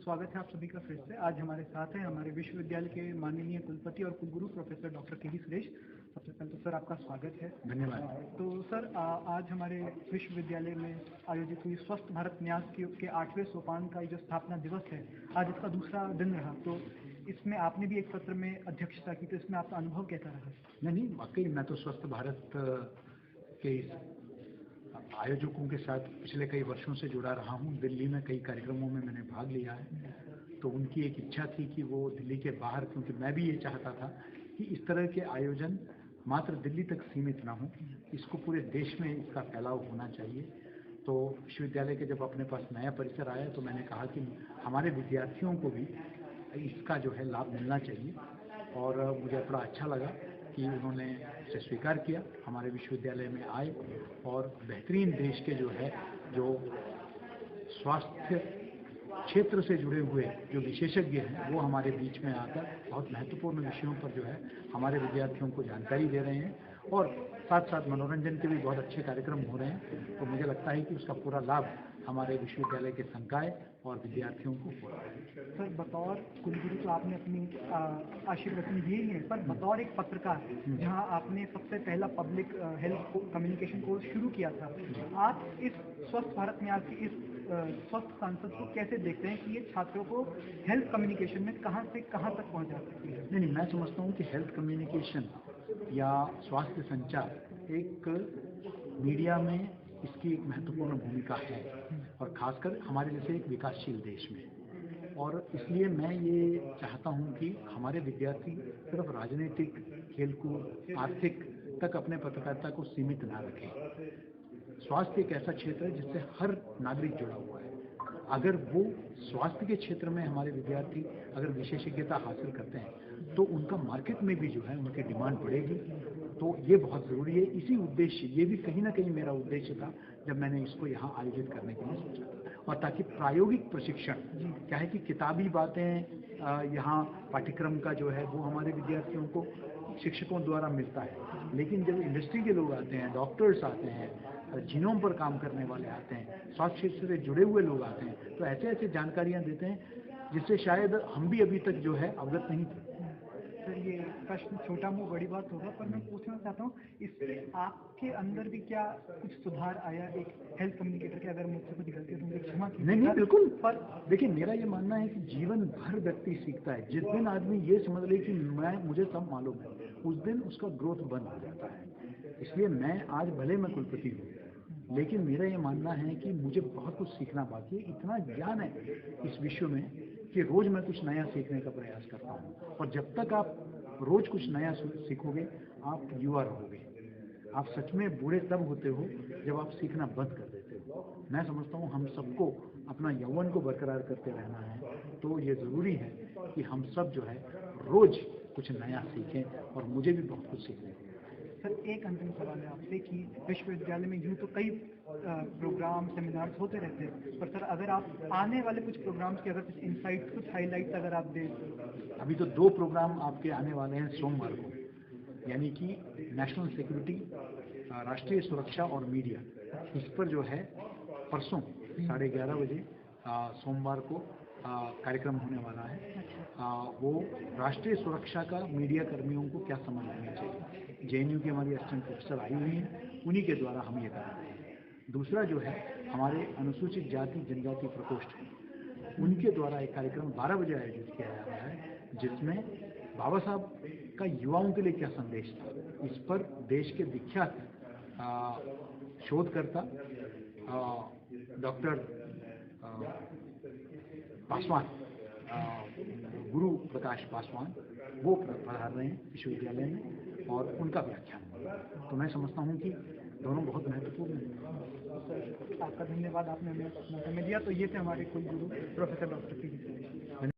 स्वागत है आप सभी का फिर से। आज हमारे साथ हैं हमारे विश्वविद्यालय के माननीय कुलपति और कुलगुरु प्रोफेसर डॉक्टर के डी सुरेश। सबसे पहले तो सर आपका स्वागत है। धन्यवाद। तो सर आज हमारे विश्वविद्यालय में आयोजित हुई स्वस्थ भारत न्यास के 8वें सोपान का जो स्थापना दिवस है, आज इसका दूसरा दिन रहा। तो इसमें आपने भी एक सत्र में अध्यक्षता की, तो इसमें आपका अनुभव कैसा रहा? नहीं, वाकई मैं तो स्वस्थ भारत के आयोजकों के साथ पिछले कई वर्षों से जुड़ा रहा हूँ। दिल्ली में कई कार्यक्रमों में मैंने भाग लिया है। तो उनकी एक इच्छा थी कि वो दिल्ली के बाहर, क्योंकि मैं भी ये चाहता था कि इस तरह के आयोजन मात्र दिल्ली तक सीमित ना हो, इसको पूरे देश में इसका फैलाव होना चाहिए। तो विश्वविद्यालय के जब अपने पास नया परिसर आया तो मैंने कहा कि हमारे विद्यार्थियों को भी इसका जो है लाभ मिलना चाहिए। और मुझे बड़ा अच्छा लगा कि उन्होंने इसे स्वीकार किया, हमारे विश्वविद्यालय में आए और बेहतरीन देश के जो स्वास्थ्य क्षेत्र से जुड़े हुए जो विशेषज्ञ हैं वो हमारे बीच में आकर बहुत महत्वपूर्ण विषयों पर जो है हमारे विद्यार्थियों को जानकारी दे रहे हैं और साथ साथ मनोरंजन के भी बहुत अच्छे कार्यक्रम हो रहे हैं। तो मुझे लगता है कि उसका पूरा लाभ हमारे विश्वविद्यालय के संकाय और विद्यार्थियों को हो रहा है। सर, बतौर कुलगुरु तो आपने अपनी आशीर्वचन दिए ही हैं, पर बतौर एक पत्रकार जहां आपने सबसे पहला पब्लिक हेल्थ कम्युनिकेशन कोर्स शुरू किया था, आप इस स्वस्थ भारत न्यास की इस स्वस्थ सांसद को कैसे देखते हैं कि ये छात्रों को हेल्थ कम्युनिकेशन में कहां से कहां तक पहुंचा सकती है? नहीं, मैं समझता हूँ कि हेल्थ कम्युनिकेशन या स्वास्थ्य संचार एक मीडिया में इसकी एक महत्वपूर्ण भूमिका है और खासकर हमारे जैसे एक विकासशील देश में। और इसलिए मैं ये चाहता हूँ कि हमारे विद्यार्थी सिर्फ राजनीतिक, खेलकूद, आर्थिक तक अपने पत्रकारिता को सीमित ना रखें। स्वास्थ्य एक ऐसा क्षेत्र है जिससे हर नागरिक जुड़ा हुआ है। अगर वो स्वास्थ्य के क्षेत्र में हमारे विद्यार्थी अगर विशेषज्ञता हासिल करते हैं तो उनका मार्केट में भी जो है उनकी डिमांड बढ़ेगी। तो ये बहुत ज़रूरी है। इसी उद्देश्य, ये भी कहीं ना कहीं मेरा उद्देश्य था जब मैंने इसको यहाँ आयोजित करने के लिए सोचा, और ताकि प्रायोगिक प्रशिक्षण, क्या है कि किताबी बातें यहाँ पाठ्यक्रम का जो है वो हमारे विद्यार्थियों को शिक्षकों द्वारा मिलता है, लेकिन जब इंडस्ट्री के लोग आते हैं, डॉक्टर्स आते हैं, जीनोम पर काम करने वाले आते हैं, स्वास्थ्य क्षेत्र से जुड़े हुए लोग आते हैं, तो ऐसे ऐसे जानकारियाँ देते हैं जिससे शायद हम भी अभी तक जो है अवगत नहीं थे। सर, ये प्रश्न छोटा मुँह बड़ी बात होगा, पर मैं पूछना चाहता हूँ इससे आपके अंदर भी क्या कुछ सुधार आया एक हेल्थ कम्युनिकेटर के? अगर मुझसे कुछ गलती है तो मुझे क्षमा कीजिएगा। नहीं, बिल्कुल। पर देखिए, मेरा ये मानना है कि जीवन भर व्यक्ति सीखता है। जिस दिन आदमी ये समझ ले कि मुझे सब मालूम है, उस दिन उसका ग्रोथ बंद हो जाता है। इसलिए मैं आज भले मैं कुलपति हूँ, लेकिन मेरा ये मानना है कि मुझे बहुत कुछ सीखना बाकी है। इतना ज्ञान है इस विश्व में कि रोज मैं कुछ नया सीखने का प्रयास करता हूँ, और जब तक आप रोज कुछ नया सीखोगे आप युवा रहोगे। आप सच में बूढ़े तब होते हो जब आप सीखना बंद कर देते हो। मैं समझता हूँ हम सबको अपना यौवन को बरकरार करते रहना है, तो ये ज़रूरी है कि हम सब जो है रोज कुछ नया सीखें, और मुझे भी बहुत कुछ सीखने को। सर, एक अंतिम सवाल है आपसे कि विश्वविद्यालय में यूँ तो कई प्रोग्राम सेमिनार्स होते रहते हैं, पर सर अगर आप आने वाले कुछ प्रोग्राम्स के अगर कुछ इनसाइट्स, कुछ हाइलाइट्स अगर आप दें। अभी तो 2 प्रोग्राम आपके आने वाले हैं सोमवार को, यानी कि नेशनल सिक्योरिटी, राष्ट्रीय सुरक्षा और मीडिया, इस पर जो है परसों 11:30 बजे सोमवार को कार्यक्रम होने वाला है। वो राष्ट्रीय सुरक्षा का मीडिया कर्मियों को क्या समझ होनी चाहिए। JNU की हमारी असिस्टेंट प्रोफेसर आई हुई हैं, उन्हीं के द्वारा हम ये करा रहे हैं। दूसरा जो है हमारे अनुसूचित जाति जनजाति प्रकोष्ठ है, उनके द्वारा एक कार्यक्रम 12 बजे आयोजित किया जा रहा है, जिसमें बाबा साहब का युवाओं के लिए क्या संदेश था, इस पर देश के विख्यात शोधकर्ता डॉक्टर पासवान, गुरु प्रकाश पासवान, वो पढ़ा रहे हैं विश्वविद्यालय में, और उनका व्याख्यान होगा। तो मैं समझता हूँ कि दोनों बहुत महत्वपूर्ण हैं। आपका धन्यवाद, आपने हमें अपना समय दिया। तो ये थे हमारे कुलगुरु प्रोफेसर डॉक्टर के डी सुरेश।